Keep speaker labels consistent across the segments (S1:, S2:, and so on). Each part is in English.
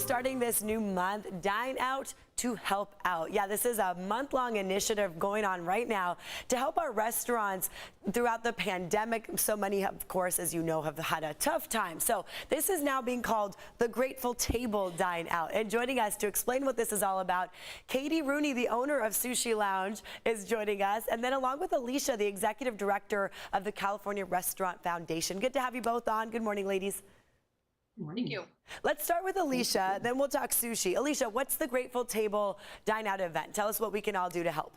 S1: starting this new month, Dine Out to Help Out. Yeah, this is a month-long initiative going on right now to help our restaurants throughout the pandemic. So many, of course, as you know, have had a tough time. So this is now being called the Grateful Table Dine Out. And joining us to explain what this is all about, Katie Rooney, the owner of Sushi Lounge, is joining us. And then along with Alicia, the executive director of the California Restaurant Foundation. Good to have you both on. Good morning, ladies.
S2: Thank you.
S1: Let's start with Alicia, then we'll talk sushi. Alicia, what's the Grateful Table Dine Out event? Tell us what we can all do to help.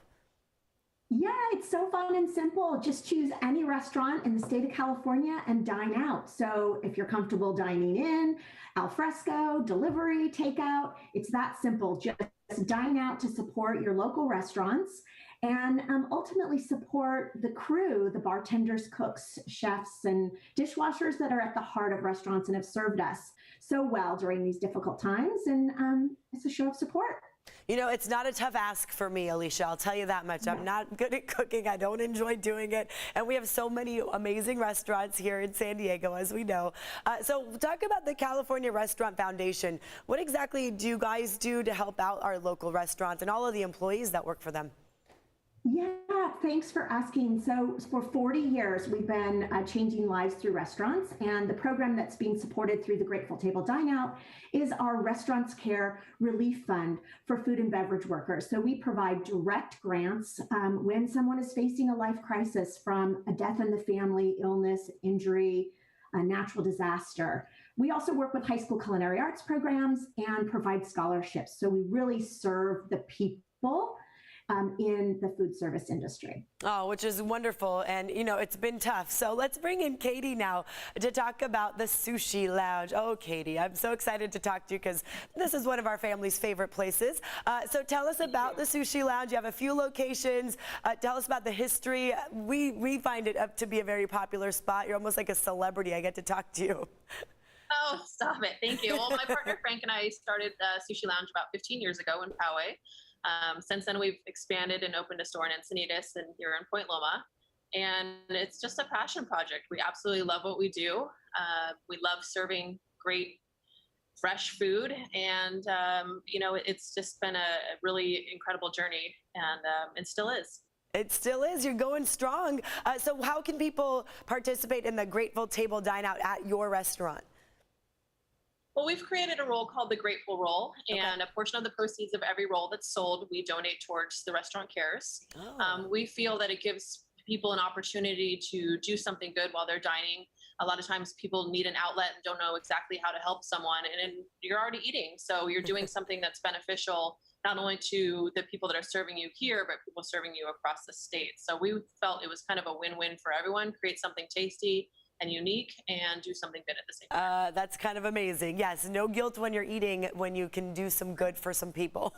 S2: Yeah, it's so fun and simple. Just choose any restaurant in the state of California and dine out. So if you're comfortable dining in, al fresco, delivery, takeout, it's that simple. Just dine out to support your local restaurants and ultimately support the crew, the bartenders, cooks, chefs, and dishwashers that are at the heart of restaurants and have served us so well during these difficult times. And it's a show of support.
S1: You know, it's not a tough ask for me, Alicia. I'll tell you that much. I'm not good at cooking. I don't enjoy doing it. And we have so many amazing restaurants here in San Diego, as we know. So talk about the California Restaurant Foundation. What exactly do you guys do to help out our local restaurants and all of the employees that work for them?
S2: Yeah, thanks for asking. So for 40 years, we've been changing lives through restaurants, and the program that's being supported through the Grateful Table Dine Out is our Restaurants Care Relief Fund for food and beverage workers. So we provide direct grants when someone is facing a life crisis from a death in the family, illness, injury, a natural disaster. We also work with high school culinary arts programs and provide scholarships. So we really serve the people in the food service industry.
S1: Oh, which is wonderful. And, you know, it's been tough. So let's bring in Katie now to talk about the Sushi Lounge. Oh, Katie, I'm so excited to talk to you because this is one of our family's favorite places. So tell us about the Sushi Lounge. You have a few locations. Tell us about the history. We find it up to be a very popular spot. You're almost like a celebrity. I get to talk to you.
S3: Oh, stop it. Thank you. Well, my partner Frank and I started Sushi Lounge about 15 years ago in Poway. Since then, we've expanded and opened a store in Encinitas and here in Point Loma. And it's just a passion project. We absolutely love what we do. We love serving great, fresh food. And, you know, it's just been a really incredible journey, and it still is.
S1: It still is. You're going strong. So how can people participate in the Grateful Table Dine Out at your restaurant?
S3: Well, we've created a roll called the Grateful Roll, and a portion of the proceeds of every roll that's sold, we donate towards the Restaurant Cares. We feel that it gives people an opportunity to do something good while they're dining. A lot of times people need an outlet and don't know exactly how to help someone, and you're already eating. So you're doing something that's beneficial, not only to the people that are serving you here, but people serving you across the state. So we felt it was kind of a win-win for everyone, create something tasty and unique and do something good at the same time.
S1: That's kind of amazing. Yes, no guilt when you're eating, when you can do some good for some people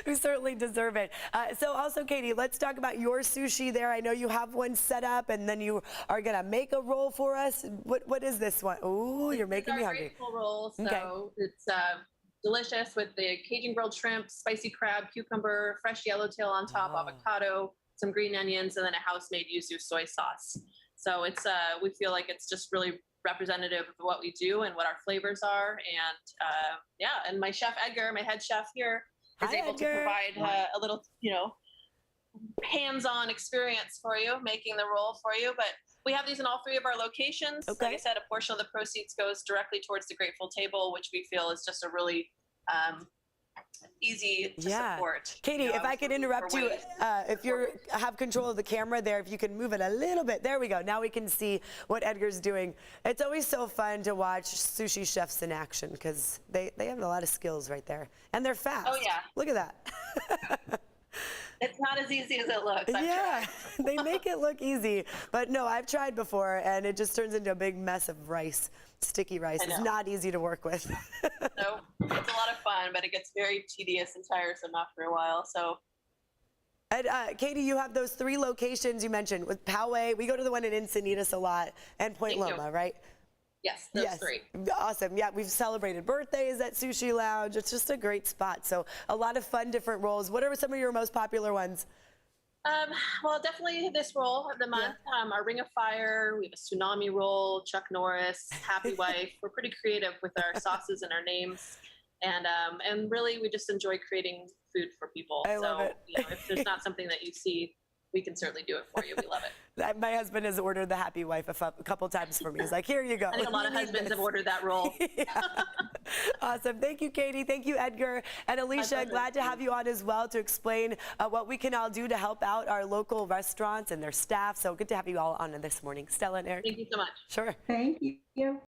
S1: who certainly deserve it. So also, Katie, let's talk about your sushi there. I know you have one set up and then you are going to make a roll for us. What is this one? Oh, you're making me hungry.
S3: Grateful roll. So it's delicious with the Cajun grilled shrimp, spicy crab, cucumber, fresh yellowtail on top, avocado, some green onions, and then a house-made yuzu soy sauce. So it's we feel like it's just really representative of what we do and what our flavors are. And yeah, and my chef Edgar, my head chef here, is able to provide a little, you know, hands-on experience for you, making the roll for you. But we have these in all 3 of our locations. Like I said, a portion of the proceeds goes directly towards the Grateful Table, which we feel is just a really easy to support.
S1: Katie, if I could interrupt you, if you have control of the camera there, if you can move it a little bit. There we go. Now we can see what Edgar's doing. It's always so fun to watch sushi chefs in action because they have a lot of skills right there. And they're fast.
S3: Oh, yeah.
S1: Look at that.
S3: It's not as easy as it looks.
S1: They make it look easy. But no, I've tried before, and it just turns into a big mess of rice, sticky rice. It's not easy to work with.
S3: No, it's a lot of fun, but it gets very tedious and tiresome after a while. So.
S1: And Katie, you have those 3 locations you mentioned with Poway. We go to the one in Encinitas a lot, and Point Loma, right?
S3: Yes, those 3.
S1: Awesome. Yeah, we've celebrated birthdays at Sushi Lounge. It's just a great spot. So a lot of fun, different rolls. What are some of your most popular ones?
S3: Well, definitely this roll of the month, our Ring of Fire, we have a Tsunami roll, Chuck Norris, Happy Wife. We're pretty creative with our sauces and our names. And really, we just enjoy creating food for people.
S1: I love it.
S3: You know, if there's not something that you see, we can certainly do it for you. We love it.
S1: My husband has ordered the Happy Wife a couple times for me. He's like, here you go.
S3: I think a lot of
S1: You need
S3: husbands
S1: this.
S3: have ordered that role.
S1: Yeah. Awesome. Thank you, Katie. Thank you, Edgar. And Alicia,
S3: pleasure.
S1: glad to have you on as well to explain what we can all do to help out our local restaurants and their staff. So good to have you all on this morning. Stella and Eric.
S3: Thank you so much.
S1: Sure.
S2: Thank you.